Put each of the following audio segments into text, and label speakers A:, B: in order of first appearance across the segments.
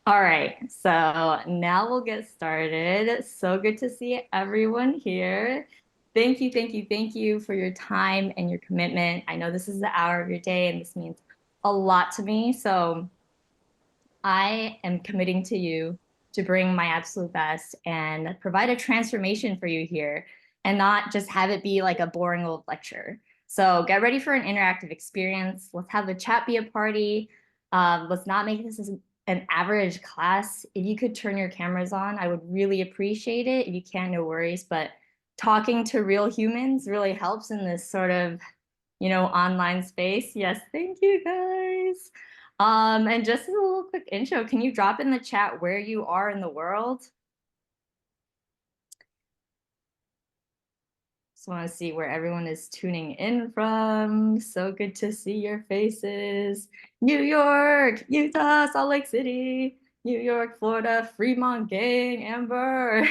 A: All right, so now we'll get started. So good to see everyone here. Thank you for your time and your commitment. I know this is the hour of your day, and this means a lot to me. So I am committing to you to bring my absolute best and provide a transformation for you here and not just have it be like a boring old lecture. So get ready for an interactive experience. Let's have the chat be a party. Let's not make this an average class. If you could turn your cameras on, I would really appreciate it. If you can, no worries. But talking to real humans really helps in this sort of, online space. Yes, thank you guys. And just as a little quick intro, can you drop in the chat where you are in the world? Just want to see where everyone is tuning in from. So good to see your faces. New York, Utah, Salt Lake City, New York, Florida, Fremont Gang, Amber,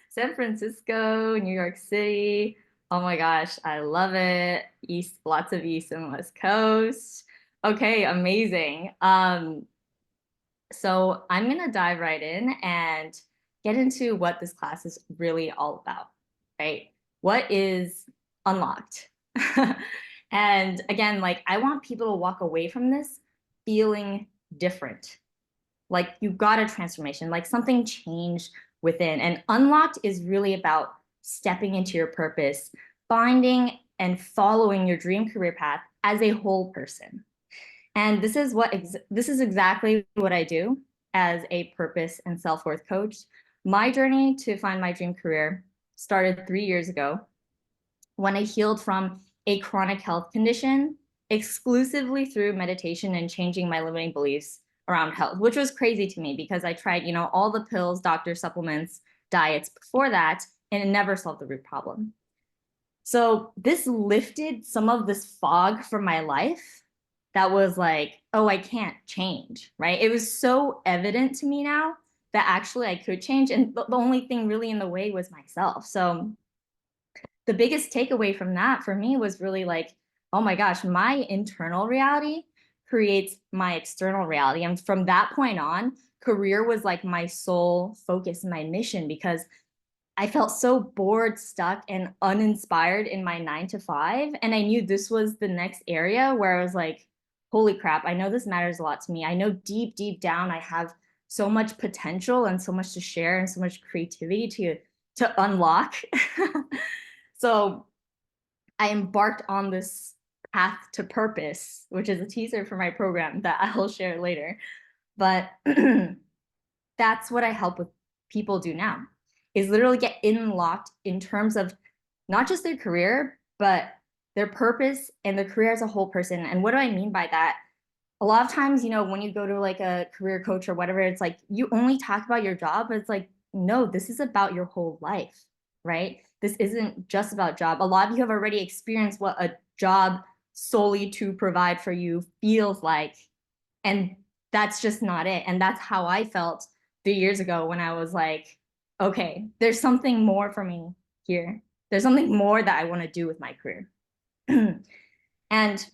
A: San Francisco, New York City. Oh my gosh, I love it. East, lots of East and West Coast. Okay, amazing. So I'm gonna dive right in and get into what this class is really all about, right? What is unlocked? And again, like I want people to walk away from this feeling different. Like you got a transformation, like something changed within. And unlocked is really about stepping into your purpose, finding and following your dream career path as a whole person. And this is exactly what I do as a purpose and self-worth coach. My journey to find my dream career started 3 years ago when I healed from a chronic health condition exclusively through meditation and changing my limiting beliefs around health, which was crazy to me because I tried, all the pills, doctor supplements, diets before that, and it never solved the root problem. So this lifted some of this fog from my life that was like, oh, I can't change, right? It was so evident to me now that actually I could change. And the only thing really in the way was myself. So the biggest takeaway from that for me was really like, oh my gosh, my internal reality creates my external reality. And from that point on, career was like my sole focus, my mission, because I felt so bored, stuck, and uninspired in my 9 to 5. And I knew this was the next area where I was like, holy crap, I know this matters a lot to me. I know deep down I have so much potential and so much to share and so much creativity to unlock. So I embarked on this path to purpose, which is a teaser for my program that I'll share later. But that's what I help with people do now is literally get unlocked in terms of not just their career, but their purpose and their career as a whole person. And what do I mean by that? A lot of times, when you go to like a career coach or whatever, it's like you only talk about your job, but it's like, no, this is about your whole life, right? This isn't just about job. A lot of you have already experienced what a job solely to provide for you feels like. And that's just not it. And that's how I felt 3 years ago when I was like, okay, there's something more for me here. There's something more that I want to do with my career. And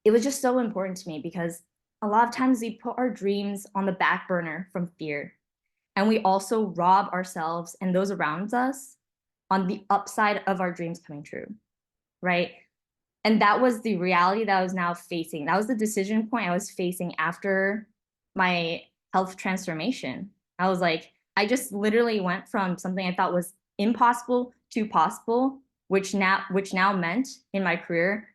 A: it was just so important to me because a lot of times we put our dreams on the back burner from fear. And we also rob ourselves and those around us on the upside of our dreams coming true, right? And that was the reality that I was now facing. That was the decision point I was facing after my health transformation. I was like, I just literally went from something I thought was impossible to possible, which now meant in my career,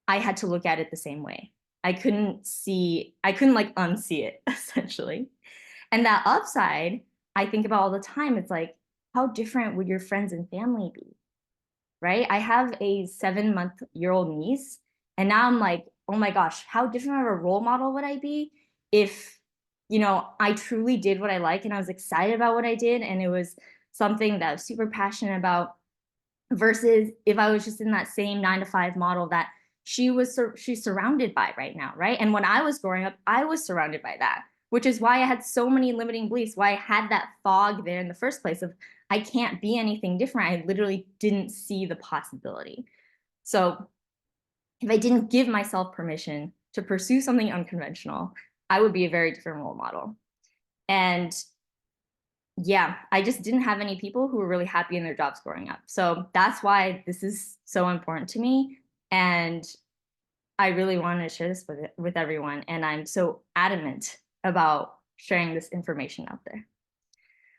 A: I had to look at it the same way. I couldn't like unsee it essentially. And that upside, I think about all the time. It's like, how different would your friends and family be? Right? I have a 7-month-year-old niece, and now I'm like, oh my gosh, how different of a role model would I be if, I truly did what I like and I was excited about what I did and it was something that I was super passionate about versus if I was just in that same 9 to 5 model that she's surrounded by right now, right? And when I was growing up, I was surrounded by that, which is why I had so many limiting beliefs, why I had that fog there in the first place of I can't be anything different. I literally didn't see the possibility. So if I didn't give myself permission to pursue something unconventional, I would be a very different role model. And yeah, I just didn't have any people who were really happy in their jobs growing up. So that's why this is so important to me. And I really wanted to share this with everyone. And I'm so adamant about sharing this information out there.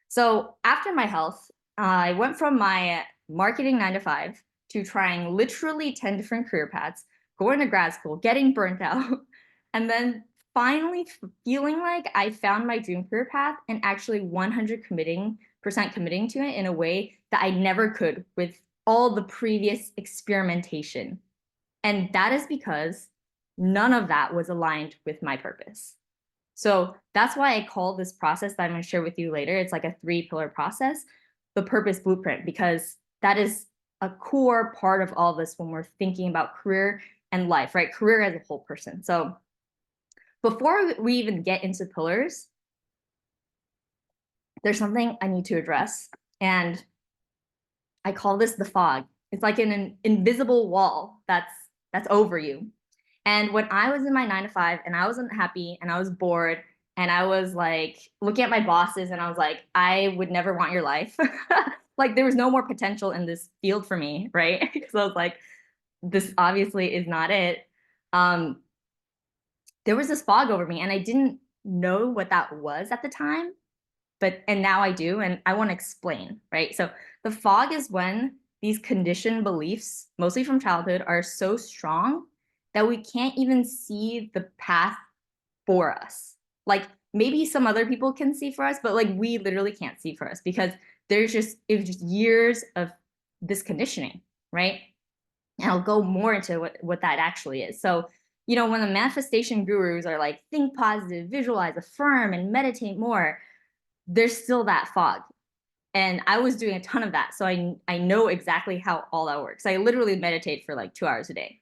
A: So after my health, I went from my marketing 9 to 5 to trying literally 10 different career paths, going to grad school, getting burnt out, and then finally feeling like I found my dream career path and actually 100% committing to it in a way that I never could with all the previous experimentation. And that is because none of that was aligned with my purpose. So that's why I call this process that I'm going to share with you later, it's like a 3-pillar process, the purpose blueprint, because that is a core part of all this when we're thinking about career and life, right? Career as a whole person. So before we even get into pillars, there's something I need to address. And I call this the fog. It's like an invisible wall that's over you. And when I was in my 9 to 5 and I wasn't happy and I was bored and I was like looking at my bosses and I was like, I would never want your life. Like there was no more potential in this field for me, right? So I was like, this obviously is not it. Um, there was this fog over me and I didn't know what that was at the time, and now I do, and I want to explain, right? So the fog is when these conditioned beliefs, mostly from childhood, are so strong that we can't even see the path for us. Like maybe some other people can see for us, but like we literally can't see for us because it was just years of this conditioning, right? And I'll go more into what that actually is. So, when the manifestation gurus are like, think positive, visualize, affirm, and meditate more, there's still that fog. And I was doing a ton of that. So I know exactly how all that works. I literally meditate for like 2 hours a day.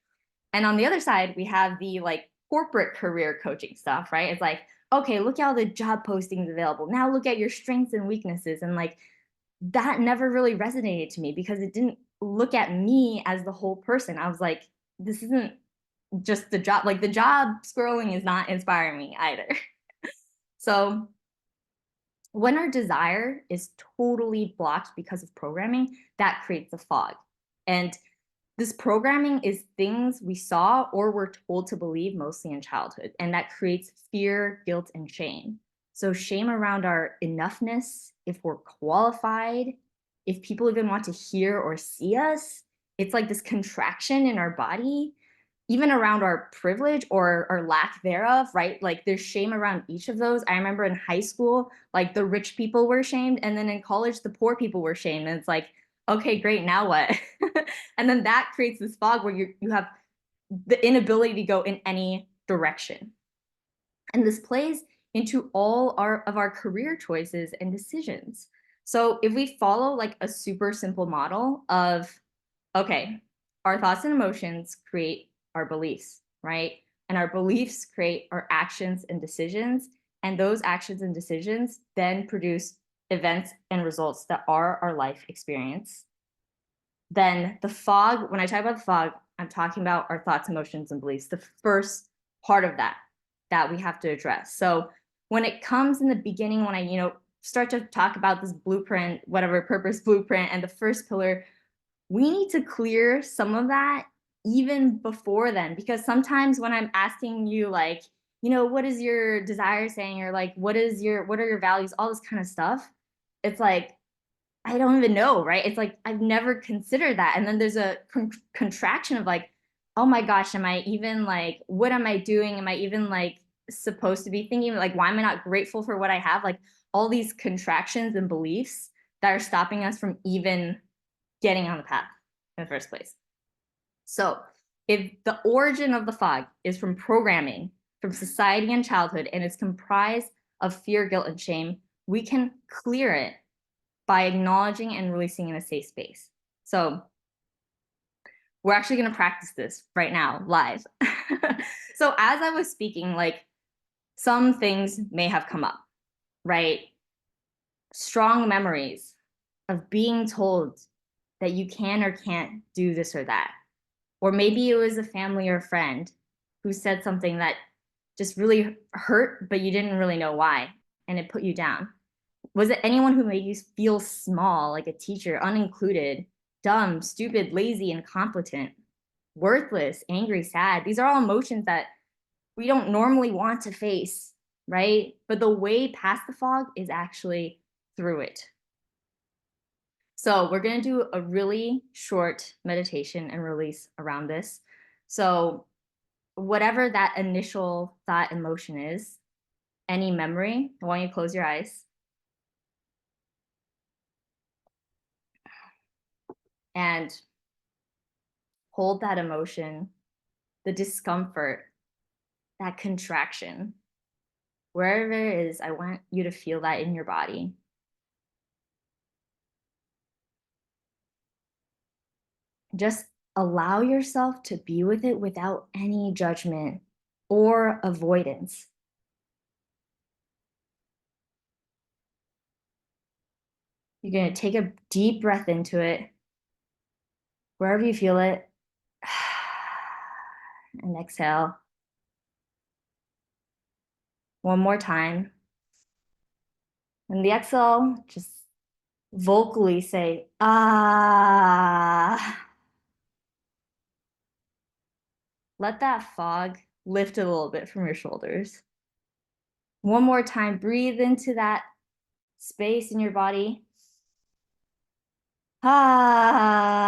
A: And on the other side, we have the like corporate career coaching stuff, right? It's like, okay, look at all the job postings available. Now look at your strengths and weaknesses. And like that never really resonated to me because it didn't look at me as the whole person. I was like, this isn't just the job. Like the job scrolling is not inspiring me either. So when our desire is totally blocked because of programming, that creates a fog. And this programming is things we saw or were told to believe mostly in childhood, and that creates fear, guilt, and shame. So shame around our enoughness, if we're qualified, if people even want to hear or see us. It's like this contraction in our body, even around our privilege or our lack thereof, right? Like there's shame around each of those. I remember in high school, like the rich people were shamed, and then in college, the poor people were shamed. And it's like, okay, great, now what? And then that creates this fog where you have the inability to go in any direction. And this plays into all of our career choices and decisions. So if we follow like a super simple model of, okay, our thoughts and emotions create our beliefs, right? And our beliefs create our actions and decisions. And those actions and decisions then produce events and results that are our life experience. Then the fog, when I talk about the fog, I'm talking about our thoughts, emotions, and beliefs, the first part of that we have to address. So when it comes in the beginning, when I, start to talk about this blueprint, whatever purpose blueprint, and the first pillar, we need to clear some of that even before then, because sometimes when I'm asking you like, what is your desire saying, or like what are your values, all this kind of stuff, it's like I don't even know, right? It's like I've never considered that. And then there's a contraction of like, oh my gosh, am I even like, what am I doing? Am I even like supposed to be thinking? Like, why am I not grateful for what I have? Like all these contractions and beliefs that are stopping us from even getting on the path in the first place. So if the origin of the fog is from programming, from society and childhood, and it's comprised of fear, guilt, and shame, we can clear it by acknowledging and releasing in a safe space. So we're actually going to practice this right now live. So as I was speaking, like some things may have come up, right? Strong memories of being told that you can or can't do this or that. Or maybe it was a family or friend who said something that just really hurt, but you didn't really know why, and it put you down? Was it anyone who made you feel small, like a teacher, unincluded, dumb, stupid, lazy, incompetent, worthless, angry, sad? These are all emotions that we don't normally want to face, right? But the way past the fog is actually through it. So we're going to do a really short meditation and release around this. So whatever that initial thought and motion is, any memory, I want you to close your eyes and hold that emotion, the discomfort, that contraction. Wherever it is, I want you to feel that in your body. Just allow yourself to be with it without any judgment or avoidance. You're going to take a deep breath into it, wherever you feel it, and exhale. One more time. And the exhale, just vocally say, ah. Let that fog lift a little bit from your shoulders. One more time, breathe into that space in your body. Ah.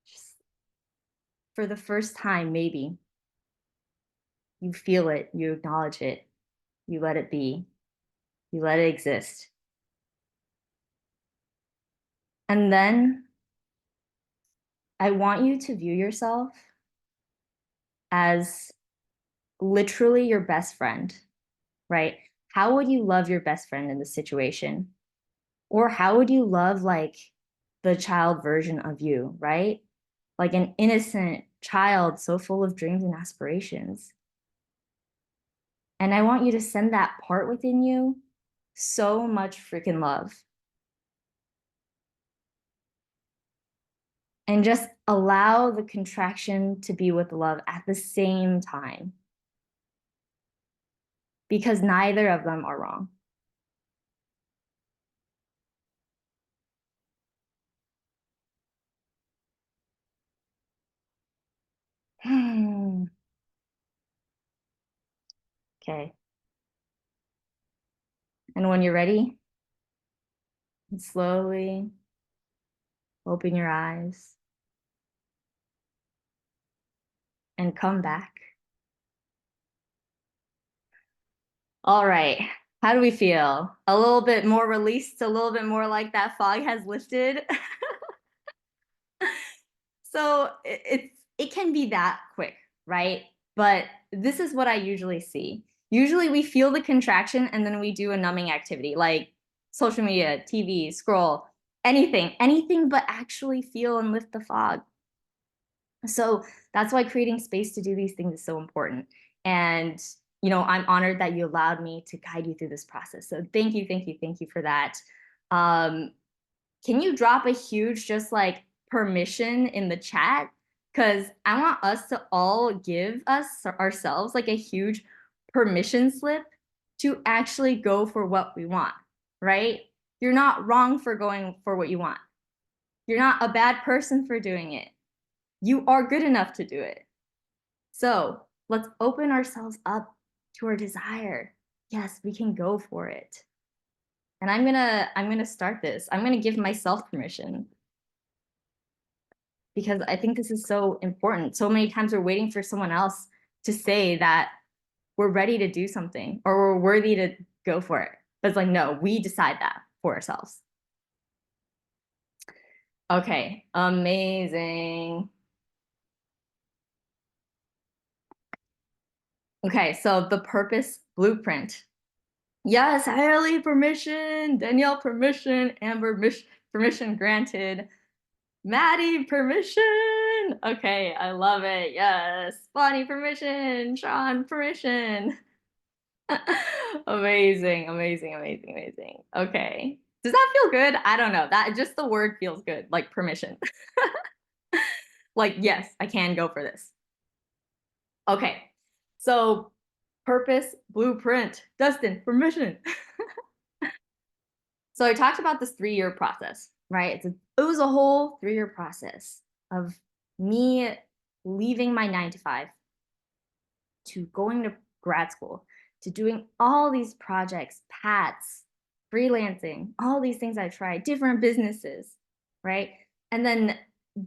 A: Just for the first time, maybe, you feel it, you acknowledge it, you let it be, you let it exist. And then I want you to view yourself as literally your best friend, right? How would you love your best friend in this situation? Or how would you love like the child version of you, right? Like an innocent child so full of dreams and aspirations. And I want you to send that part within you so much freaking love. And just allow the contraction to be with love at the same time. Because neither of them are wrong. Okay. And when you're ready, slowly open your eyes and come back. All right. How do we feel? A little bit more released, a little bit more like that fog has lifted. So it can be that quick, right? But this is what I usually see. Usually we feel the contraction and then we do a numbing activity like social media, TV, scroll, anything but actually feel and lift the fog. So that's why creating space to do these things is so important. And, I'm honored that you allowed me to guide you through this process. So thank you, thank you, thank you for that. Um, can you drop a huge just like permission in the chat? Because I want us to all give us ourselves like a huge permission slip to actually go for what we want, right? You're not wrong for going for what you want. You're not a bad person for doing it. You are good enough to do it. So let's open ourselves up to our desire. Yes, we can go for it. And I'm gonna start this. I'm gonna give myself permission because I think this is so important. So many times we're waiting for someone else to say that we're ready to do something or we're worthy to go for it. But it's like, no, we decide that for ourselves. Okay, amazing. Okay, so the purpose blueprint. Yes, Haley permission, Danielle permission, Amber permission granted, Maddie permission. Okay, I love it. Yes, Bonnie permission, Sean permission. Amazing, amazing, amazing, amazing. Okay, does that feel good? I don't know. That just the word feels good, like permission. Like, yes, I can go for this. Okay. So purpose, blueprint, Dustin, permission. So I talked about this 3-year process, right? It was a whole 3-year process of me leaving my 9 to 5 to going to grad school to doing all these projects, PATs, freelancing, all these things I tried, different businesses, right? And then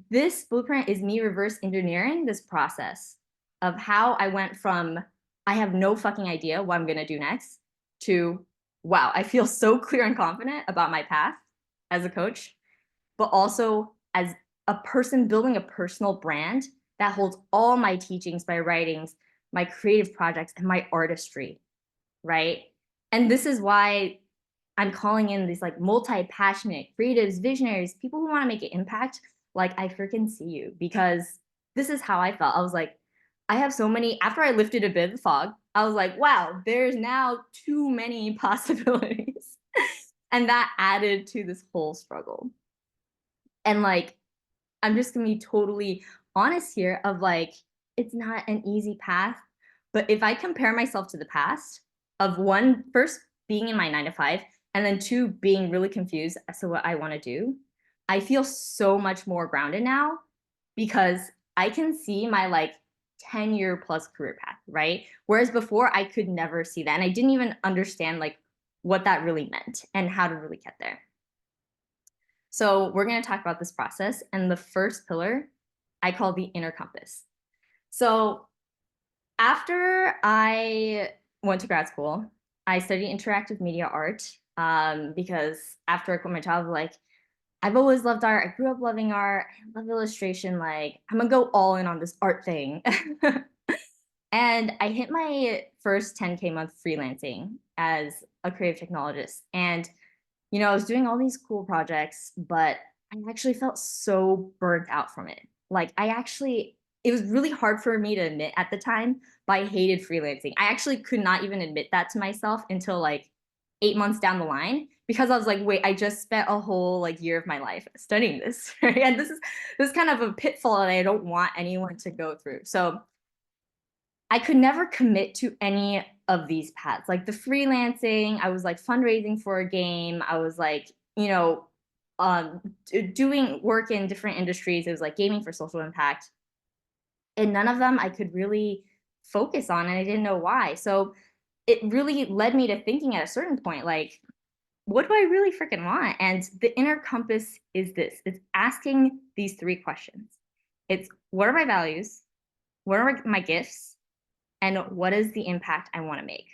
A: this blueprint is me reverse engineering this process of how I went from I have no fucking idea what I'm gonna do next to wow, I feel so clear and confident about my path as a coach, but also as a person building a personal brand that holds all my teachings, my writings, my creative projects, and my artistry, right? And this is why I'm calling in these like multi-passionate creatives, visionaries, people who want to make an impact. Like, I freaking see you because this is how I felt. I was like, I have so many, after I lifted a bit of the fog, I was like, wow, there's now too many possibilities. And that added to this whole struggle. And like, I'm just gonna be totally honest here of like, it's not an easy path. But if I compare myself to the past of one, first being in my 9 to 5, and then two, being really confused as to what I want to do, I feel so much more grounded now because I can see my like 10-year plus career path, right? Whereas before I could never see that. And I didn't even understand like what that really meant and how to really get there. So we're going to talk about this process. And the first pillar I call the inner compass. So after I went to grad school, I studied interactive media art because after I quit my job, like I've always loved art. I grew up loving art. I love illustration. Like I'm gonna go all in on this art thing. And I hit my first 10K month freelancing as a creative technologist. And I was doing all these cool projects, but I actually felt so burnt out from it. Like, it was really hard for me to admit at the time, but I hated freelancing. I actually could not even admit that to myself until like 8 months down the line because I was like, wait, I just spent a whole like year of my life studying this. Right? And this is kind of a pitfall that I don't want anyone to go through. So I could never commit to any of these paths. Like the freelancing, I was like fundraising for a game. I was like, um, doing work in different industries. It was like gaming for social impact. And none of them I could really focus on, and I didn't know why. So it really led me to thinking at a certain point, like, what do I really freaking want? And the inner compass is this: it's asking these 3 questions. It's what are my values? What are my gifts? And what is the impact I want to make?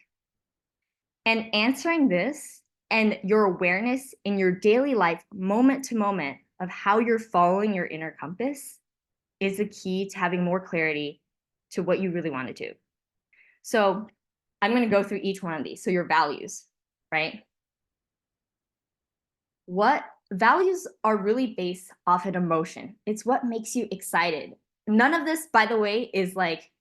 A: And answering this and your awareness in your daily life, moment to moment, of how you're following your inner compass is the key to having more clarity to what you really want to do. So I'm going to go through each one of these. So your values, right? What values are really based off an emotion. It's what makes you excited. None of this, by the way, is like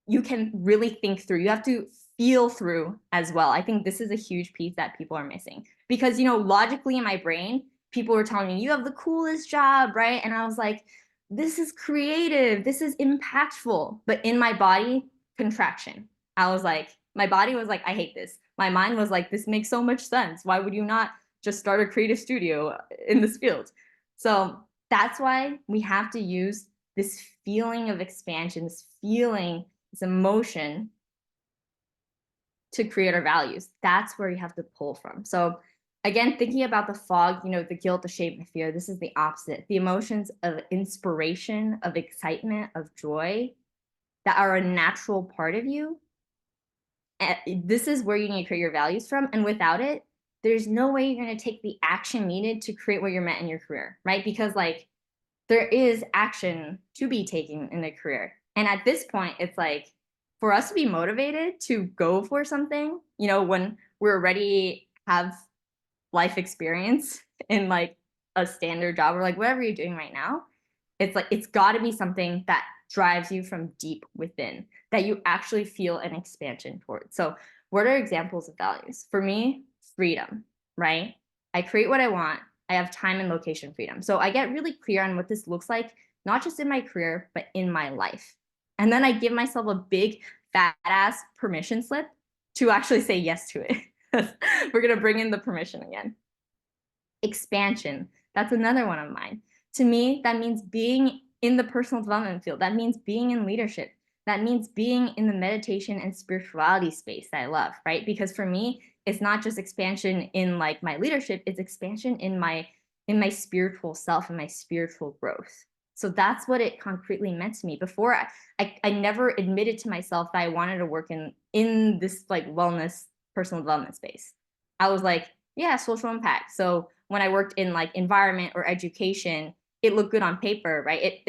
A: you can really think through. You have to feel through as well. I think this is a huge piece that people are missing because, logically in my brain, people were telling me, you have the coolest job, right? And I was like, this is creative, this is impactful. But in my body, contraction. I was like, my body was like, I hate this. My mind was like, this makes so much sense. Why would you not just start a creative studio in this field? So that's why we have to use this feeling of expansion, this feeling, this emotion to create our values. That's where you have to pull from. So again, thinking about the fog, the guilt, the shame, the fear, this is the opposite. The emotions of inspiration, of excitement, of joy that are a natural part of you. This is where you need to create your values from. And without it, there's no way you're going to take the action needed to create what you're meant in your career, right? Because like there is action to be taken in a career. And at this point, it's like for us to be motivated to go for something, when we're already have life experience in like a standard job or like whatever you're doing right now, it's like it's got to be something that drives you from deep within that you actually feel an expansion towards. So, what are examples of values? For me, freedom, right? I create what I want. I have time and location freedom. So I get really clear on what this looks like not just in my career, but in my life. And then I give myself a big fat ass permission slip to actually say yes to it. We're going to bring in the permission again. Expansion. That's another one of mine. To me, that means being in the personal development field. That means being in leadership. That means being in the meditation and spirituality space that I love, right? Because for me, it's not just expansion in like my leadership, it's expansion in my spiritual self and my spiritual growth. So that's what it concretely meant to me. Before I never admitted to myself that I wanted to work in this like wellness personal development space. I was like, yeah, social impact. So when I worked in like environment or education, it looked good on paper, right?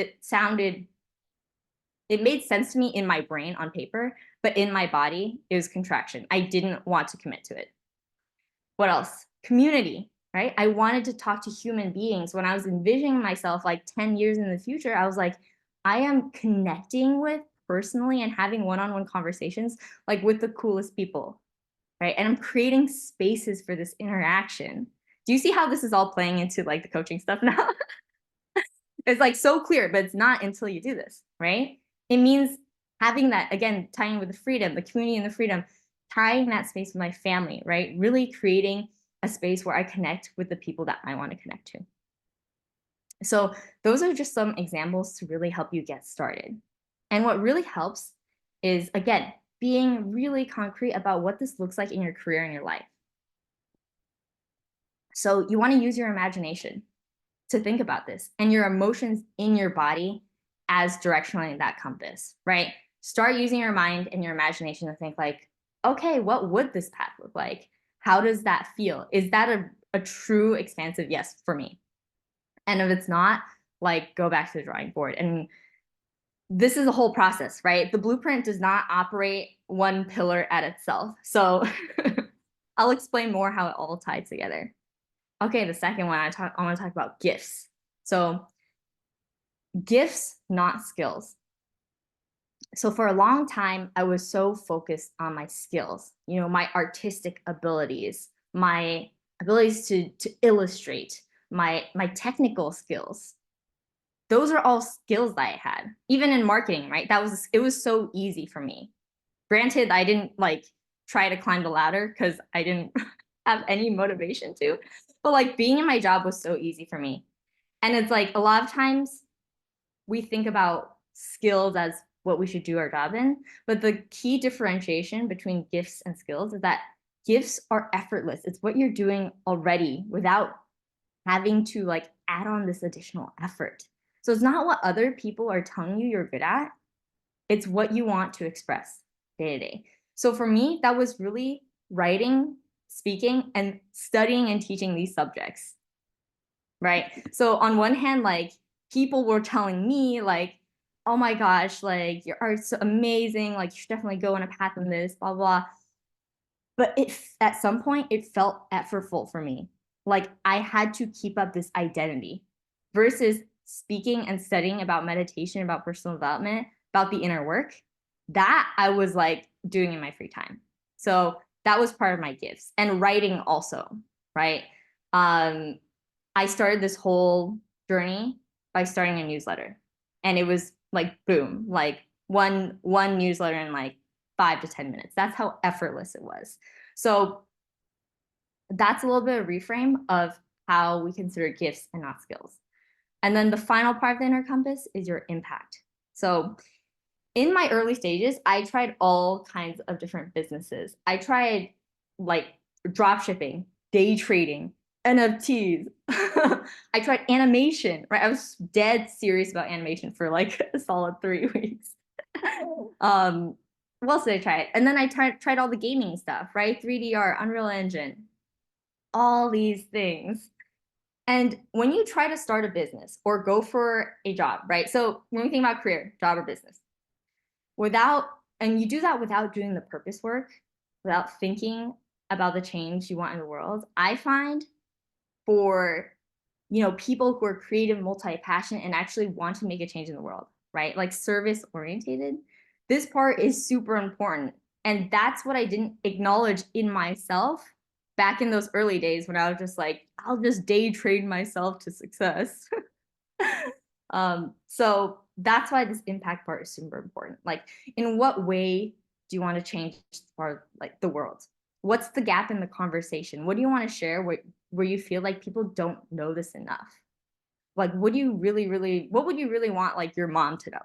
A: It made sense to me in my brain on paper, but in my body, it was contraction. I didn't want to commit to it. What else? Community, right? I wanted to talk to human beings. When I was envisioning myself like 10 years in the future, I was like, I am connecting with personally and having one-on-one conversations like with the coolest people, right? And I'm creating spaces for this interaction. Do you see how this is all playing into like the coaching stuff now? It's like so clear, but it's not until you do this, right? It means having that, again, tying with the freedom, the community and the freedom, tying that space with my family, right? Really creating a space where I connect with the people that I want to connect to. So those are just some examples to really help you get started. And what really helps is, again, being really concrete about what this looks like in your career and your life. So you want to use your imagination to think about this and your emotions in your body as directionally that compass, right? Start using your mind and your imagination to think like, okay, what would this path look like? How does that feel? Is that a true expansive yes for me? And if it's not, like go back to the drawing board. And this is a whole process, right? The blueprint does not operate one pillar at itself. So I'll explain more how it all ties together. Okay, the second one I want to talk about gifts. So gifts, not skills. So for a long time, I was so focused on my skills, my artistic abilities, my abilities to illustrate, my technical skills. Those are all skills that I had, even in marketing, right? It was so easy for me. Granted, I didn't like try to climb the ladder because I didn't have any motivation to, but like being in my job was so easy for me. And it's like a lot of times we think about skills as what we should do our job in, but the key differentiation between gifts and skills is that gifts are effortless. It's what you're doing already without having to like add on this additional effort. So it's not what other people are telling you you're good at. It's what you want to express day to day. So for me, that was really writing, speaking, and studying and teaching these subjects, right? So on one hand, like people were telling me like, oh my gosh, like your art's so amazing, like you should definitely go on a path in this, blah, blah. But at some point, it felt effortful for me. Like I had to keep up this identity versus speaking and studying about meditation, about personal development, about the inner work. That I was like doing in my free time. So that was part of my gifts, and writing also, right? I started this whole journey by starting a newsletter, and it was like boom, like one newsletter in like 5 to 10 minutes. That's how effortless it was. So that's a little bit of reframe of how we consider gifts and not skills. And then the final part of the inner compass is your impact. So in my early stages, I tried all kinds of different businesses. I tried like drop shipping, day trading, NFTs. I tried animation, right? I was dead serious about animation for like a solid 3 weeks. What else did I try? And then I tried all the gaming stuff, right? 3D art, Unreal Engine, all these things. And when you try to start a business or go for a job, right? So when we think about career, job or business, and you do that without doing the purpose work, without thinking about the change you want in the world, I find for people who are creative, multi-passionate, and actually want to make a change in the world, right? Like service orientated, this part is super important. And that's what I didn't acknowledge in myself back in those early days when I was just like, I'll just day trade myself to success. So that's why this impact part is super important. Like, in what way do you want to change like the world? What's the gap in the conversation? What do you want to share where you feel like people don't know this enough? Like, what do you what would you really want like your mom to know?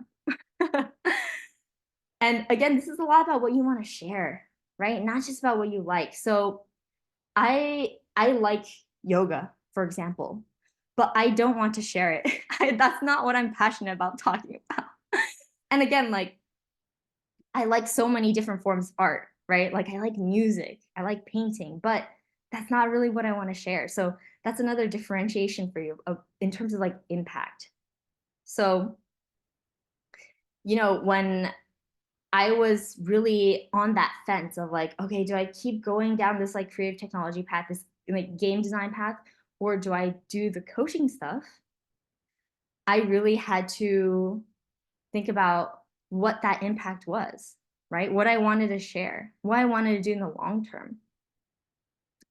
A: And again, this is a lot about what you want to share, right? Not just about what you like. So I like yoga, for example, but I don't want to share it. That's not what I'm passionate about talking about. And again, like I like so many different forms of art, right? Like I like music, I like painting, but that's not really what I want to share. So that's another differentiation for you in terms of like impact. So, when I was really on that fence of like, okay, do I keep going down this like creative technology path, this like game design path, or do I do the coaching stuff? I really had to think about what that impact was, right? What I wanted to share, what I wanted to do in the long term.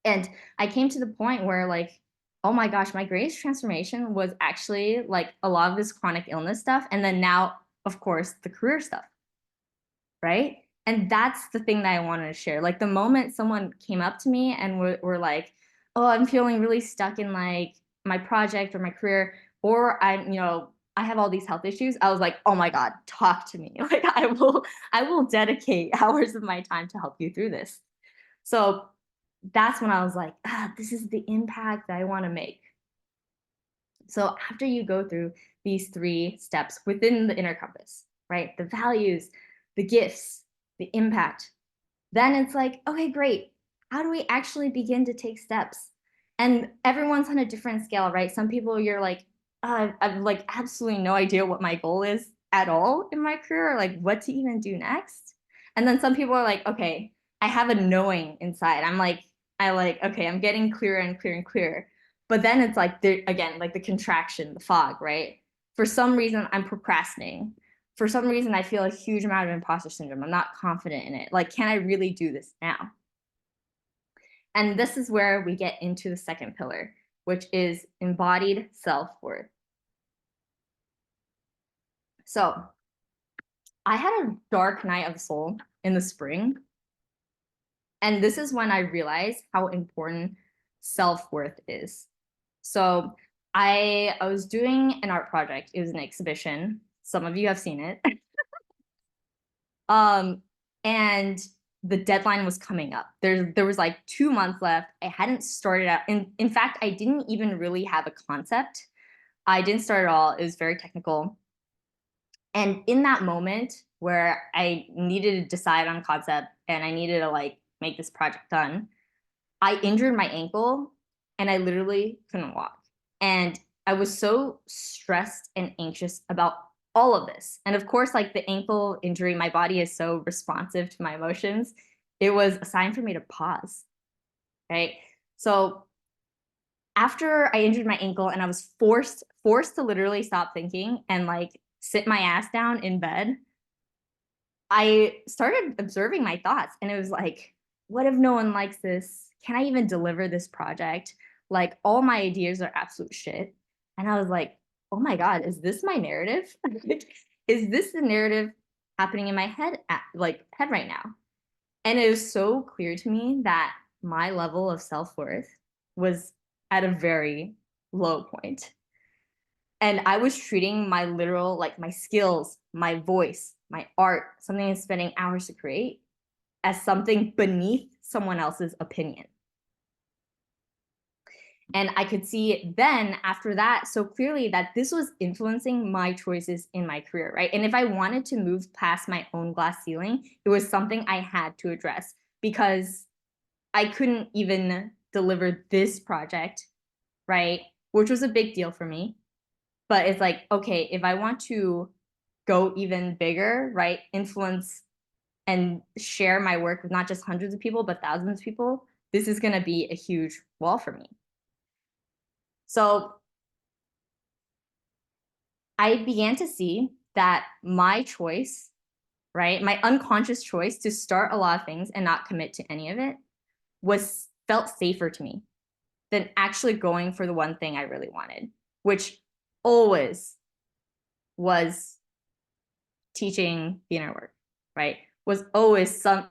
A: And I came to the point where like, oh my gosh, my greatest transformation was actually like a lot of this chronic illness stuff. And then now, of course, the career stuff, right? And that's the thing that I wanted to share. Like the moment someone came up to me and were like, "Oh, I'm feeling really stuck in like my project or my career, or I have all these health issues." I was like, "Oh my God, talk to me. Like I will dedicate hours of my time to help you through this." So that's when I was like, this is the impact that I want to make. So after you go through these three steps within the inner compass, right? The values, the gifts, the impact, then it's like, okay, great. How do we actually begin to take steps? And everyone's on a different scale, right? Some people you're like, I've like absolutely no idea what my goal is at all in my career, or like what to even do next. And then some people are like, okay, I have a knowing inside. Okay, I'm getting clearer and clearer and clearer. But then it's like again, like the contraction, the fog, right? For some reason, I'm procrastinating. For some reason, I feel a huge amount of imposter syndrome. I'm not confident in it. Like, can I really do this now? And this is where we get into the second pillar, which is embodied self-worth. So I had a dark night of the soul in the spring. And this is when I realized how important self-worth is. So I was doing an art project. It was an exhibition. Some of you have seen it. And the deadline was coming up. There was like 2 months left. I hadn't started out. In fact, I didn't even really have a concept. I didn't start at all. It was very technical. And in that moment where I needed to decide on concept and I needed to like make this project done, I injured my ankle and I literally couldn't walk. And I was so stressed and anxious about all of this. And of course, like the ankle injury, my body is so responsive to my emotions. It was a sign for me to pause, right? So after I injured my ankle and I was forced to literally stop thinking and like sit my ass down in bed, I started observing my thoughts and it was like, what if no one likes this? Can I even deliver this project? Like all my ideas are absolute shit. And I was like, oh my God, is this my narrative? Is this the narrative happening in my head right now? And it was so clear to me that my level of self-worth was at a very low point. And I was treating my literal, like my skills, my voice, my art, something I'm spending hours to create, as something beneath someone else's opinion. And I could see it then after that so clearly that this was influencing my choices in my career, right? And if I wanted to move past my own glass ceiling, it was something I had to address because I couldn't even deliver this project, right? Which was a big deal for me. But it's like, okay, if I want to go even bigger, right, influence and share my work with not just hundreds of people, but thousands of people, this is going to be a huge wall for me. So I began to see that my choice, right, my unconscious choice to start a lot of things and not commit to any of it was felt safer to me than actually going for the one thing I really wanted, which always was teaching the inner work, right? Was always some,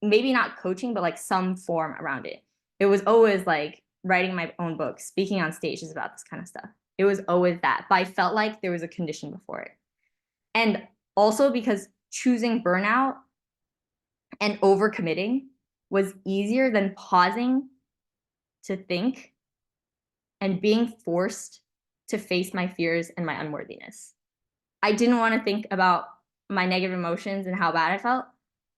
A: maybe not coaching, but like some form around it. It was always like writing my own books, speaking on stages about this kind of stuff. It was always that, but I felt like there was a condition before it. And also because choosing burnout and overcommitting was easier than pausing to think and being forced to face my fears and my unworthiness. I didn't want to think about my negative emotions and how bad I felt.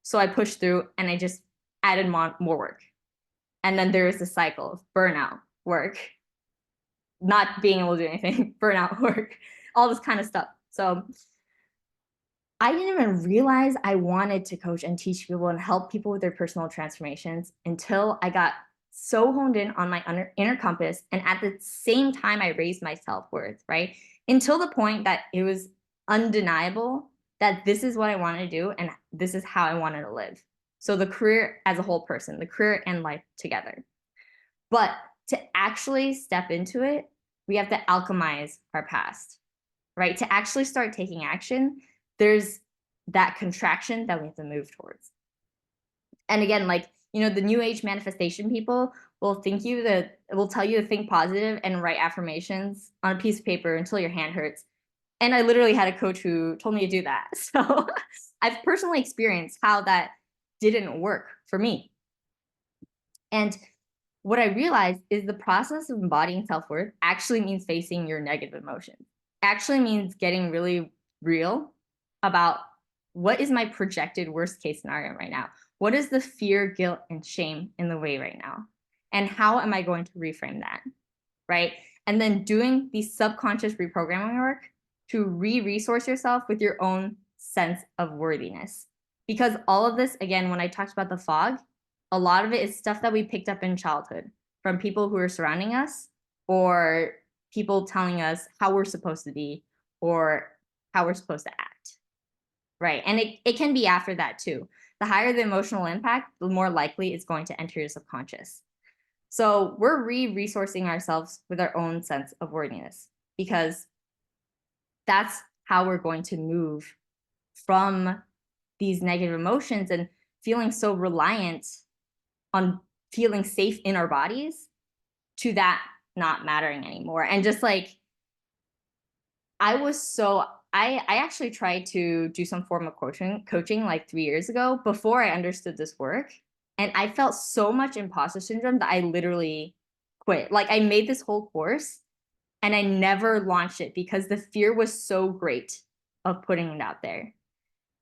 A: So I pushed through and I just added more work. And then there was the cycle of burnout, work, not being able to do anything, burnout, work, all this kind of stuff. So I didn't even realize I wanted to coach and teach people and help people with their personal transformations until I got so honed in on my inner compass. And at the same time, I raised my self-worth, right? Until the point that it was undeniable that this is what I wanted to do and this is how I wanted to live. So the career as a whole person, the career and life together. But to actually step into it, we have to alchemize our past, right? To actually start taking action, there's that contraction that we have to move towards. And again, like, you know, the new age manifestation people will tell you to think positive and write affirmations on a piece of paper until your hand hurts. And I literally had a coach who told me to do that. So I've personally experienced how that didn't work for me. And what I realized is the process of embodying self-worth actually means facing your negative emotions. Actually means getting really real about what is my projected worst case scenario right now? What is the fear, guilt, and shame in the way right now? And how am I going to reframe that, right? And then doing the subconscious reprogramming work to re-resource yourself with your own sense of worthiness. Because all of this, again, when I talked about the fog, a lot of it is stuff that we picked up in childhood from people who are surrounding us or people telling us how we're supposed to be or how we're supposed to act, right? And it can be after that too. The higher the emotional impact, the more likely it's going to enter your subconscious. So we're re-resourcing ourselves with our own sense of worthiness because that's how we're going to move from these negative emotions and feeling so reliant on feeling safe in our bodies to that not mattering anymore. And just like, I actually tried to do some form of coaching like 3 years ago before I understood this work. And I felt so much imposter syndrome that I literally quit. Like I made this whole course and I never launched it because the fear was so great of putting it out there.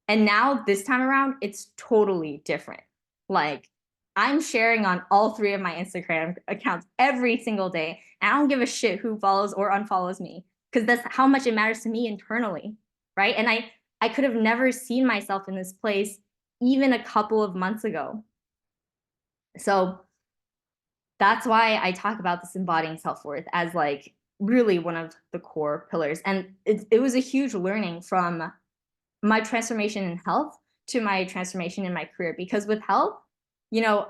A: And now this time around, it's totally different. Like I'm sharing on all 3 of my Instagram accounts every single day. And I don't give a shit who follows or unfollows me because that's how much it matters to me internally, right? And I could have never seen myself in this place even a couple of months ago. So that's why I talk about this embodying self-worth as like really one of the core pillars. And it was a huge learning from my transformation in health to my transformation in my career. Because with health, you know,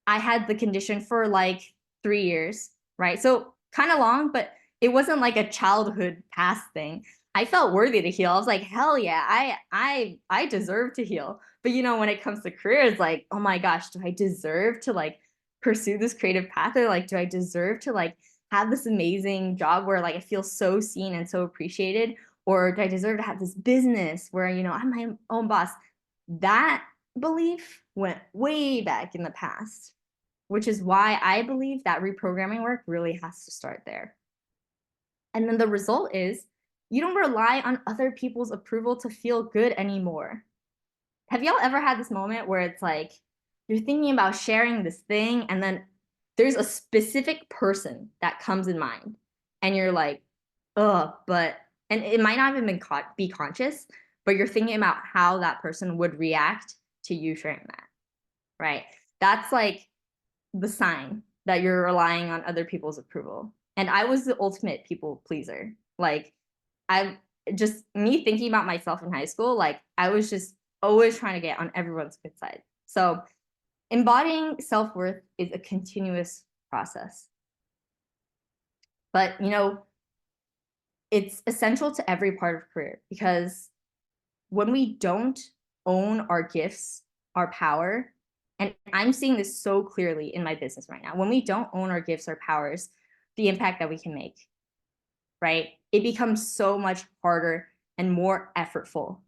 A: I had the condition for like 3 years, right? So kind of long, but it wasn't like a childhood past thing. I felt worthy to heal. I was like, hell yeah, I deserve to heal. But you know, when it comes to career, it's like, oh my gosh, do I deserve to like pursue this creative path? Or like, do I deserve to like have this amazing job where like I feel so seen and so appreciated? Or do I deserve to have this business where, you know, I'm my own boss? That belief went way back in the past, which is why I believe that reprogramming work really has to start there. And then the result is you don't rely on other people's approval to feel good anymore. Have y'all ever had this moment where it's like you're thinking about sharing this thing and then there's a specific person that comes in mind and you're like, but, and it might not even be conscious, but you're thinking about how that person would react to you sharing that, right? That's like the sign that you're relying on other people's approval. And I was the ultimate people pleaser. Like I just me thinking about myself in high school, like I was just always trying to get on everyone's good side. So embodying self-worth is a continuous process. But you know, it's essential to every part of career, because when we don't own our gifts, our power, and I'm seeing this so clearly in my business right now, when we don't own our gifts, our powers, the impact that we can make, right? It becomes so much harder and more effortful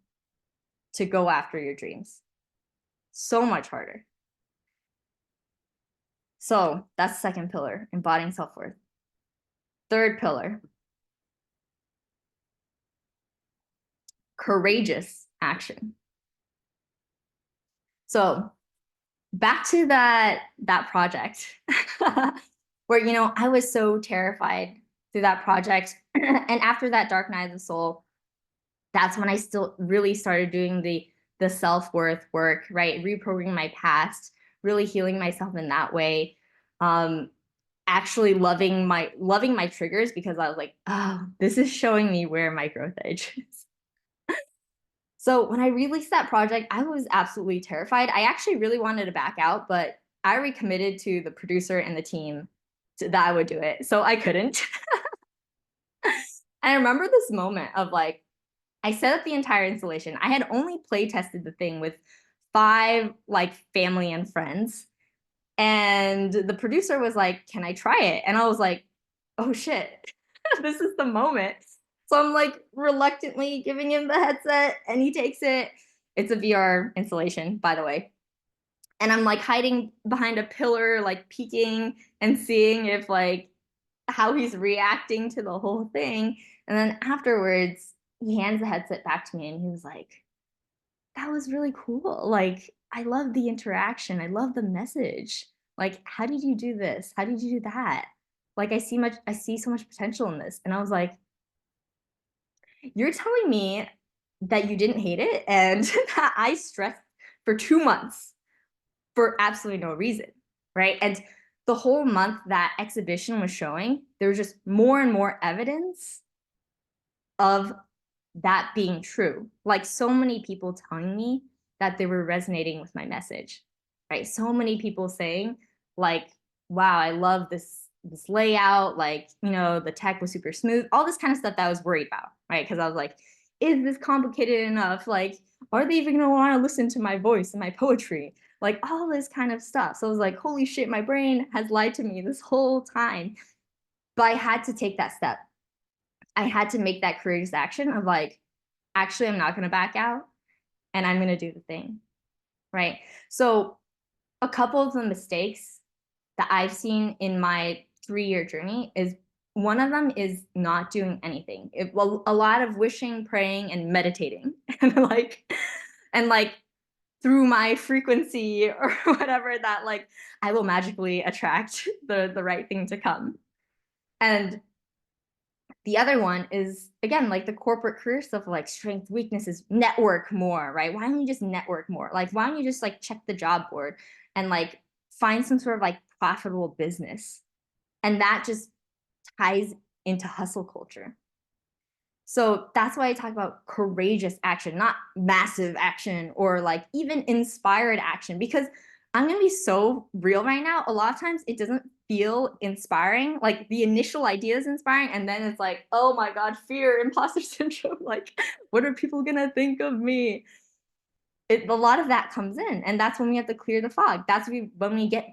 A: to go after your dreams. So much harder. So that's the second pillar, embodying self-worth. Third pillar, courageous action. So back to that project where, I was so terrified through that project. And after that dark night of the soul, that's when I still really started doing the self-worth work, right? Reprogramming my past, really healing myself in that way. Actually loving my triggers, because I was like, oh, this is showing me where my growth edge is. So when I released that project, I was absolutely terrified. I actually really wanted to back out, but I recommitted to the producer and the team that I would do it. So I couldn't. I remember this moment of like, I set up the entire installation. I had only play tested the thing with 5 like family and friends. And the producer was like, "Can I try it?" And I was like, "Oh shit, this is the moment." So I'm like reluctantly giving him the headset, and he takes it. It's a VR installation, by the way. And I'm like hiding behind a pillar, like peeking and seeing if like how he's reacting to the whole thing. And then afterwards, he hands the headset back to me and he was like, "That was really cool. Like, I love the interaction. I love the message. Like, how did you do this? How did you do that? Like, I see so much potential in this." And I was like, "You're telling me that you didn't hate it and that I stressed for 2 months for absolutely no reason, right?" And the whole month that exhibition was showing, there was just more and more evidence of that being true. Like so many people telling me that they were resonating with my message, right? So many people saying like, "Wow, I love this layout. Like, the tech was super smooth." All this kind of stuff that I was worried about, right? Because I was like, is this complicated enough? Like, are they even gonna want to listen to my voice and my poetry? Like all this kind of stuff. So I was like, holy shit, my brain has lied to me this whole time. But I had to take that step. I had to make that courageous action of like, actually, I'm not going to back out and I'm going to do the thing. Right. So, a couple of the mistakes that I've seen in my 3-year journey is one of them is not doing anything. Well, a lot of wishing, praying, and meditating, and like through my frequency or whatever, that like I will magically attract the right thing to come. And the other one is again like the corporate career stuff, like strength, weaknesses, network more, right? Why don't you just network more? Like, why don't you just like check the job board and like find some sort of like profitable business? And that just ties into hustle culture. So that's why I talk about courageous action, not massive action or like even inspired action, because I'm going to be so real right now. A lot of times it doesn't feel inspiring. Like the initial idea is inspiring. And then it's like, oh my God, fear, imposter syndrome. Like, what are people going to think of me? A lot of that comes in. And that's when we have to clear the fog. That's when we get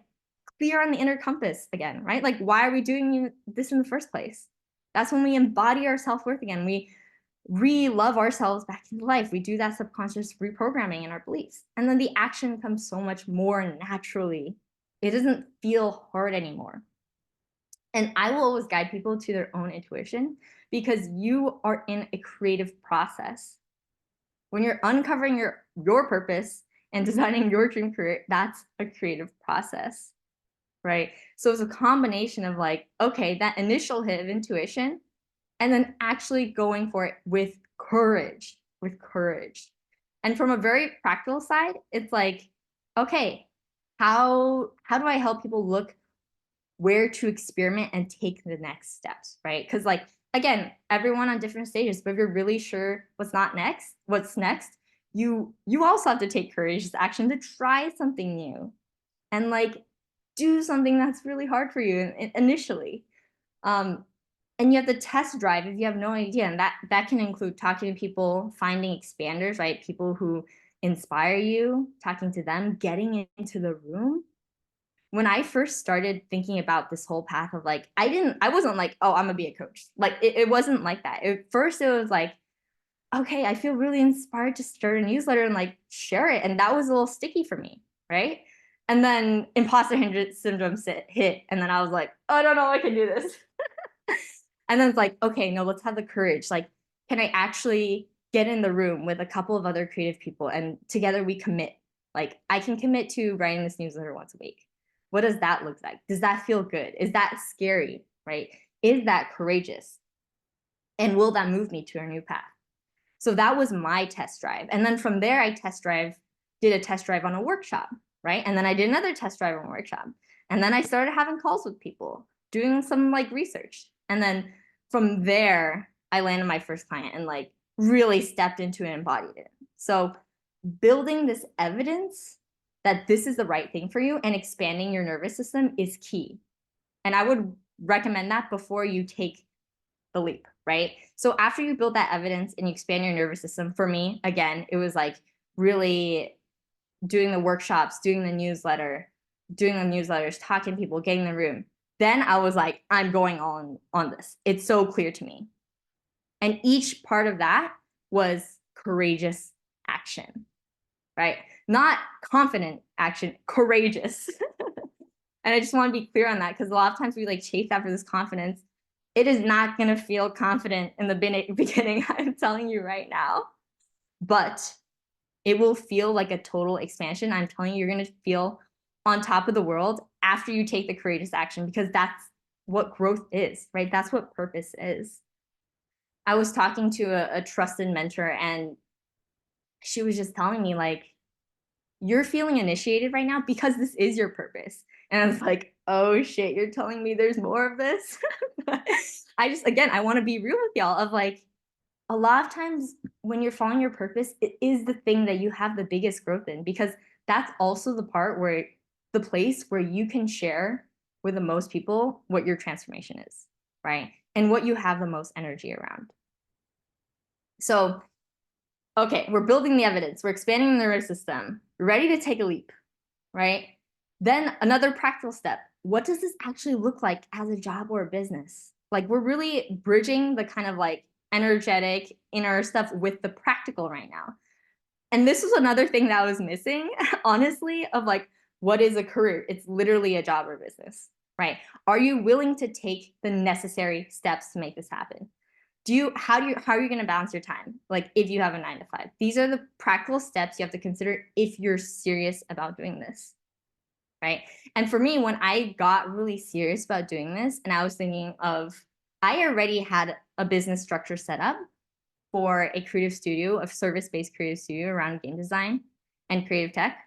A: clear on the inner compass again, right? Like, why are we doing this in the first place? That's when we embody our self-worth again. We re-love ourselves back into life. We do that subconscious reprogramming in our beliefs. And then the action comes so much more naturally. It doesn't feel hard anymore. And I will always guide people to their own intuition, because you are in a creative process. When you're uncovering your purpose and designing your dream career, that's a creative process, right? So it's a combination of like, okay, that initial hit of intuition, and then actually going for it with courage, with courage. And from a very practical side, it's like, okay, how do I help people look where to experiment and take the next steps, right? Because like again, everyone on different stages, but if you're really sure what's next, you also have to take courageous action to try something new and like do something that's really hard for you initially. And you have the test drive if you have no idea. And that can include talking to people, finding expanders, right? People who inspire you, talking to them, getting into the room. When I first started thinking about this whole path of like, I wasn't like, oh, I'm gonna be a coach. Like it wasn't like that. At first it was like, okay, I feel really inspired to start a newsletter and like share it. And that was a little sticky for me, right? And then imposter syndrome hit. And then I was like, oh, I don't know, I can do this. And then it's like, okay, no, let's have the courage. Like, can I actually get in the room with a couple of other creative people and together we commit? Like, I can commit to writing this newsletter once a week. What does that look like? Does that feel good? Is that scary, right? Is that courageous? And will that move me to a new path? So that was my test drive. And then from there, I did a test drive on a workshop, right? And then I did another test drive on a workshop. And then I started having calls with people, doing some like research. And then from there, I landed my first client and like really stepped into it and embodied it. So building this evidence that this is the right thing for you and expanding your nervous system is key. And I would recommend that before you take the leap, right? So after you build that evidence and you expand your nervous system, for me, again, it was like really doing the workshops, doing the newsletters, talking to people, getting in the room. Then I was like, I'm going on this. It's so clear to me. And each part of that was courageous action, right? Not confident action, courageous. And I just want to be clear on that because a lot of times we like chase after this confidence. It is not going to feel confident in the beginning, I'm telling you right now. But it will feel like a total expansion. I'm telling you, you're going to feel on top of the world after you take the courageous action because that's what growth is, right? That's what purpose is. I was talking to a trusted mentor and she was just telling me like, you're feeling initiated right now because this is your purpose. And I was like, oh shit, you're telling me there's more of this? Again, I want to be real with y'all of like, a lot of times when you're following your purpose, it is the thing that you have the biggest growth in because that's also the place where you can share with the most people what your transformation is, right? And what you have the most energy around. So, okay, we're building the evidence, we're expanding the nervous system, we're ready to take a leap, right? Then another practical step. What does this actually look like as a job or a business? Like we're really bridging the kind of like energetic inner stuff with the practical right now. And this was another thing that I was missing, honestly, of like, what is a career? It's literally a job or business, right? Are you willing to take the necessary steps to make this happen? How are you going to balance your time? Like if you have a 9 to 5, these are the practical steps you have to consider if you're serious about doing this, right? And for me, when I got really serious about doing this and I was thinking of, I already had a business structure set up for a creative studio, a service-based creative studio around game design and creative tech.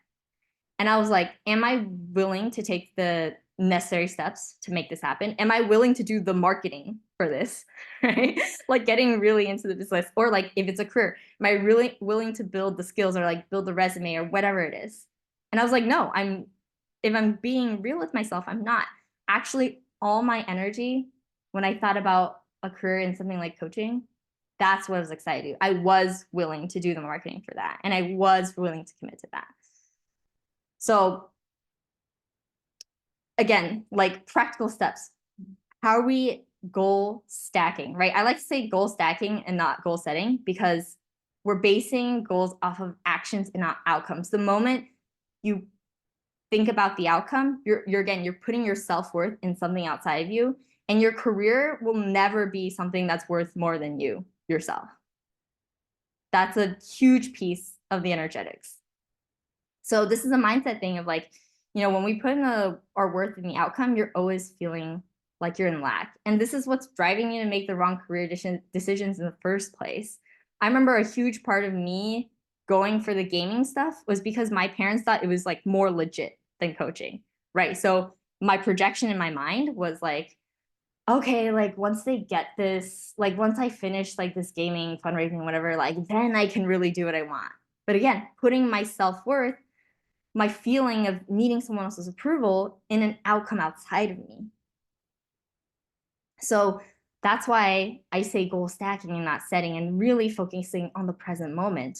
A: And I was like, am I willing to take the necessary steps to make this happen? Am I willing to do the marketing for this? Right? Like getting really into the business, or like if it's a career, am I really willing to build the skills or like build the resume or whatever it is? And I was like, no, if I'm being real with myself, I'm not. Actually, all my energy when I thought about a career in something like coaching, that's what I was excited to do. I was willing to do the marketing for that. And I was willing to commit to that. So again, like practical steps. How are we goal stacking, right? I like to say goal stacking and not goal setting because we're basing goals off of actions and not outcomes. The moment you think about the outcome, you're putting your self-worth in something outside of you, and your career will never be something that's worth more than you yourself. That's a huge piece of the energetics. So this is a mindset thing of like, when we put in our worth in the outcome, you're always feeling like you're in lack. And this is what's driving you to make the wrong career decisions in the first place. I remember a huge part of me going for the gaming stuff was because my parents thought it was like more legit than coaching, right? So my projection in my mind was like, okay, like once they get this, like once I finish like this gaming fundraising, whatever, like then I can really do what I want. But again, putting my self-worth, my feeling of needing someone else's approval in an outcome outside of me. So That's why I say goal stacking and not setting and really focusing on the present moment.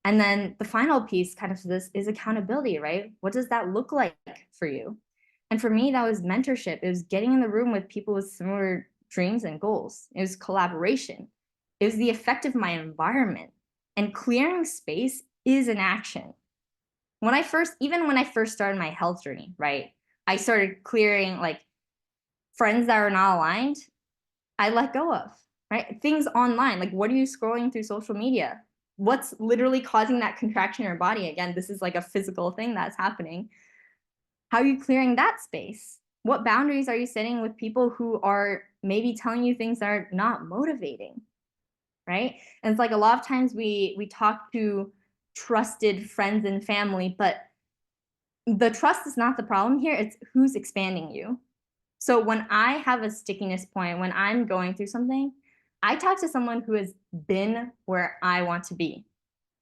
A: And then the final piece kind of to this is accountability, right? What does that look like for you? And for me, that was mentorship. It was getting in the room with people with similar dreams and goals. It was collaboration. It was the effect of my environment. And clearing space is an action. Even when I first started my health journey, right? I started clearing like friends that are not aligned, I let go of, right? Things online, like what are you scrolling through social media? What's literally causing that contraction in your body? Again, this is like a physical thing that's happening. How are you clearing that space? What boundaries are you setting with people who are maybe telling you things that are not motivating, right? And it's like a lot of times we talk to trusted friends and family, but the trust is not the problem here. It's who's expanding you. So when I have a stickiness point, when I'm going through something, I talk to someone who has been where I want to be,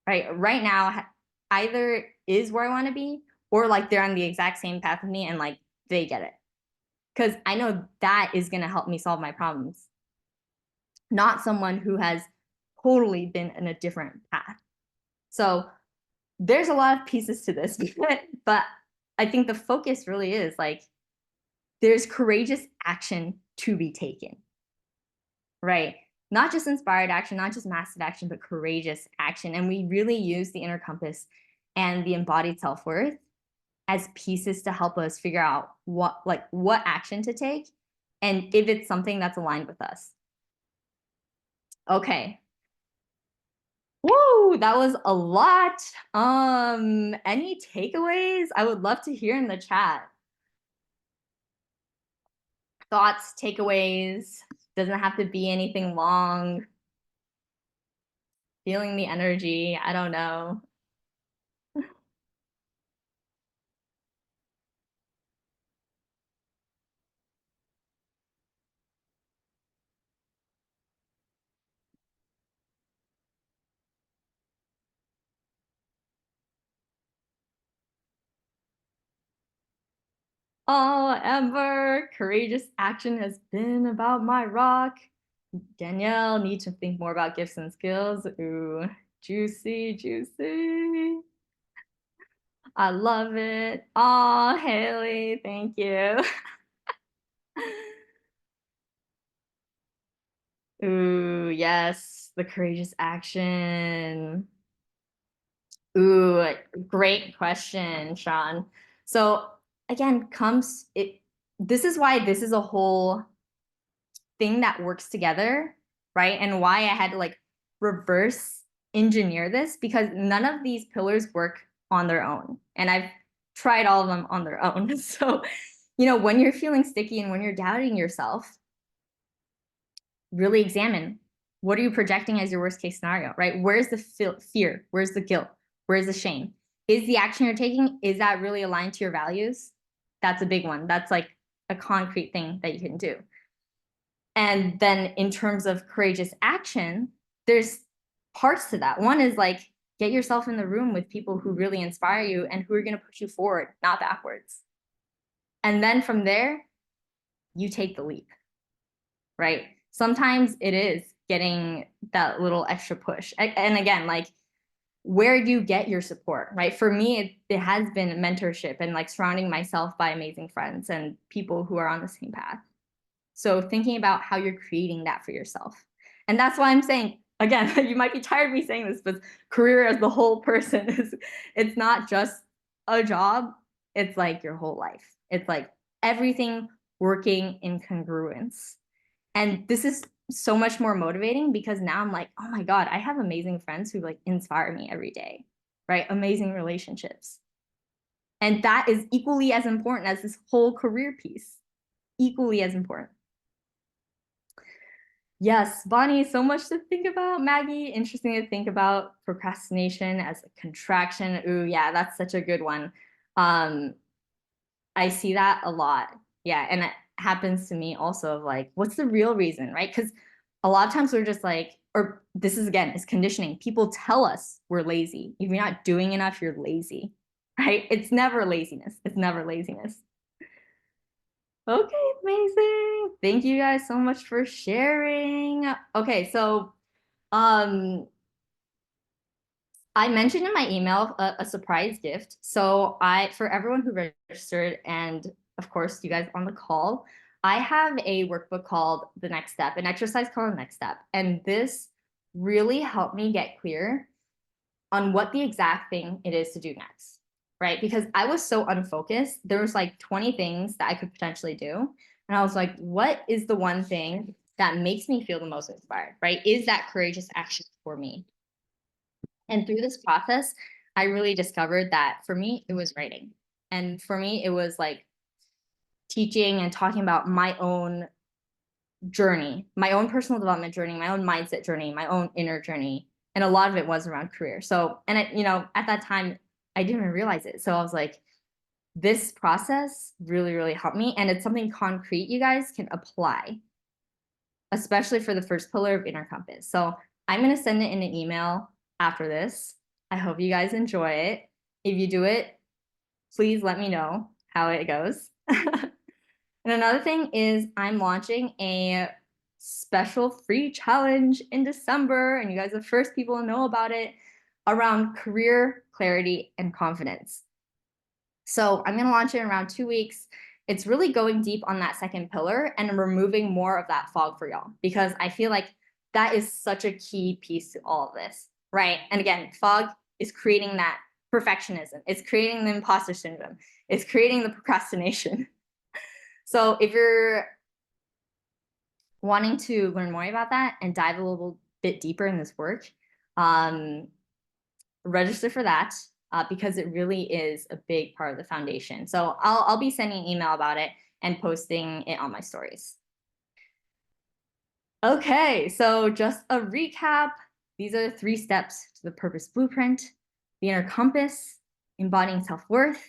A: right? Right now, either is where I want to be or like they're on the exact same path with me and like they get it. Because I know that is going to help me solve my problems, not someone who has totally been in a different path. So there's a lot of pieces to this, but I think the focus really is like there's courageous action to be taken, right? Not just inspired action, not just massive action, but courageous action. And we really use the inner compass and the embodied self-worth as pieces to help us figure out what action to take and if it's something that's aligned with us. Okay. Woo, that was a lot. Any takeaways? I would love to hear in the chat. Thoughts, takeaways. Doesn't have to be anything long. Feeling the energy. I don't know. Oh, Amber, courageous action has been about my rock. Danielle, need to think more about gifts and skills. Ooh, juicy, juicy. I love it. Oh, Haley, thank you. Ooh, yes, the courageous action. Ooh, great question, Sean. So again, comes it. This is why this is a whole thing that works together, right? And why I had to like reverse engineer this because none of these pillars work on their own. And I've tried all of them on their own. So, when you're feeling sticky and when you're doubting yourself, really examine what are you projecting as your worst case scenario, right? Where's the fear? Where's the guilt? Where's the shame? Is the action you're taking, is that really aligned to your values? That's a big one. That's like a concrete thing that you can do. And then in terms of courageous action, there's parts to that. One is like get yourself in the room with people who really inspire you and who are going to push you forward, not backwards. And then from there, you take the leap, right? Sometimes it is getting that little extra push. And again, like where do you get your support, right? For me, it has been mentorship and like surrounding myself by amazing friends and people who are on the same path. So thinking about how you're creating that for yourself. And that's why I'm saying, again, you might be tired of me saying this, but career as the whole person it's not just a job, it's like your whole life. It's like everything working in congruence. And this is so much more motivating because now I'm like, oh my God, I have amazing friends who like inspire me every day, right? Amazing relationships. And that is equally as important as this whole career piece, equally as important. Yes, Bonnie, so much to think about. Maggie, interesting to think about procrastination as a contraction. Ooh, yeah, that's such a good one. Um, I see that a lot. Yeah, and it happens to me also of like, what's the real reason, right? Because a lot of times we're just like, or this is again, is conditioning. People tell us we're lazy. If you're not doing enough, you're lazy, right? It's never laziness. It's never laziness. Okay, amazing. Thank you guys so much for sharing. Okay, so um I mentioned in my email a surprise gift. So for everyone who registered, and of course you guys on the call, I have a workbook called The Next Step, an exercise called The Next Step. And this really helped me get clear on what the exact thing it is to do next, right? Because I was so unfocused. There was like 20 things that I could potentially do. And I was like, what is the one thing that makes me feel the most inspired, right? Is that courageous action for me? And through this process, I really discovered that for me, it was writing. And for me, it was like teaching and talking about my own journey, my own personal development journey, my own mindset journey, my own inner journey. And a lot of it was around career. So, and it, at that time, I didn't even realize it. So I was like, this process really, really helped me. And it's something concrete you guys can apply, especially for the first pillar of inner compass. So I'm going to send it in an email after this. I hope you guys enjoy it. If you do it, please let me know how it goes. And another thing is I'm launching a special free challenge in December, and you guys are the first people to know about it, around career clarity and confidence. So I'm going to launch it in around 2 weeks. It's really going deep on that second pillar and removing more of that fog for y'all, because I feel like that is such a key piece to all of this, right? And again, fog is creating that perfectionism. It's creating the imposter syndrome. It's creating the procrastination. So if you're wanting to learn more about that and dive a little bit deeper in this work, um, register for that, because it really is a big part of the foundation. So I'll be sending an email about it and posting it on my stories. Okay, so just a recap. These are the 3 steps to the purpose blueprint: the inner compass, embodying self-worth,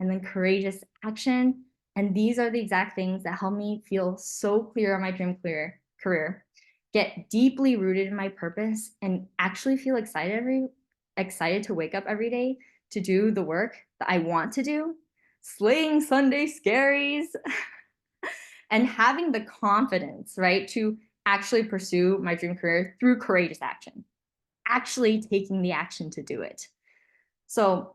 A: and then courageous action. And these are the exact things that help me feel so clear on my dream career, get deeply rooted in my purpose, and actually feel excited to wake up every day to do the work that I want to do, slaying Sunday scaries, and having the confidence, right, to actually pursue my dream career through courageous action, actually taking the action to do it. So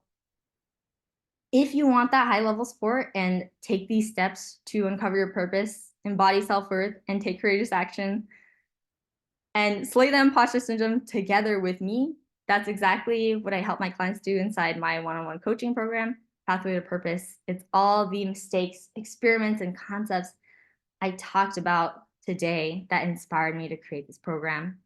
A: if you want that high level support and take these steps to uncover your purpose, embody self-worth, and take courageous action, and slay the imposter syndrome together with me, that's exactly what I help my clients do inside my one-on-one coaching program, Pathway to Purpose. It's all the mistakes, experiments, and concepts I talked about today that inspired me to create this program.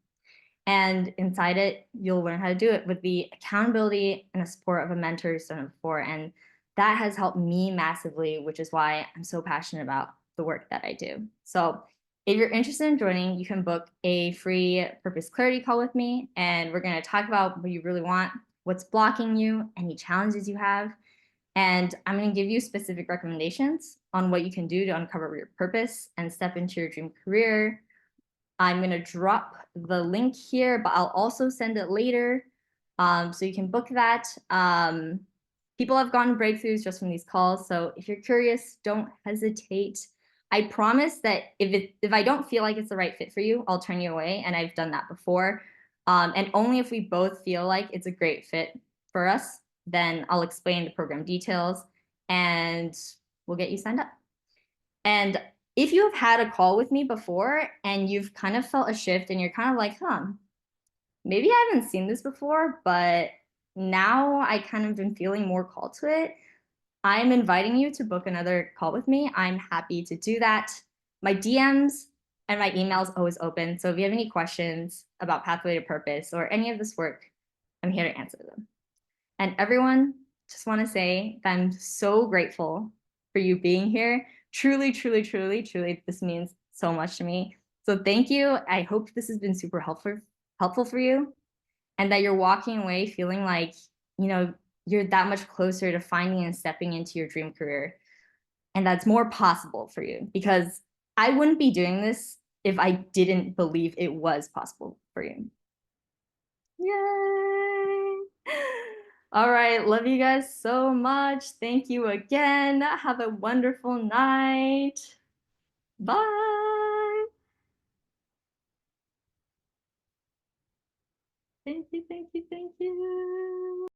A: And inside it, you'll learn how to do it with the accountability and the support of a mentor who's done it before. And that has helped me massively, which is why I'm so passionate about the work that I do. So if you're interested in joining, you can book a free purpose clarity call with me. And we're going to talk about what you really want, what's blocking you, any challenges you have. And I'm going to give you specific recommendations on what you can do to uncover your purpose and step into your dream career. I'm going to drop the link here, but I'll also send it later, so you can book that. People have gotten breakthroughs just from these calls. So if you're curious, don't hesitate. I promise that if I don't feel like it's the right fit for you, I'll turn you away. And I've done that before. And only if we both feel like it's a great fit for us, then I'll explain the program details and we'll get you signed up. And if you have had a call with me before and you've kind of felt a shift and you're kind of like, maybe I haven't seen this before, but now I kind of been feeling more called to it, I'm inviting you to book another call with me. I'm happy to do that. My DMs and my email is always open. So if you have any questions about Pathway to Purpose or any of this work, I'm here to answer them. And everyone, just want to say that I'm so grateful for you being here. Truly, truly, truly, truly, this means so much to me. So thank you. I hope this has been super helpful for you, and that you're walking away feeling like, you're that much closer to finding and stepping into your dream career. And that's more possible for you, because I wouldn't be doing this if I didn't believe it was possible for you. Yay! All right. Love you guys so much. Thank you again. Have a wonderful night. Bye. Thank you. Thank you. Thank you.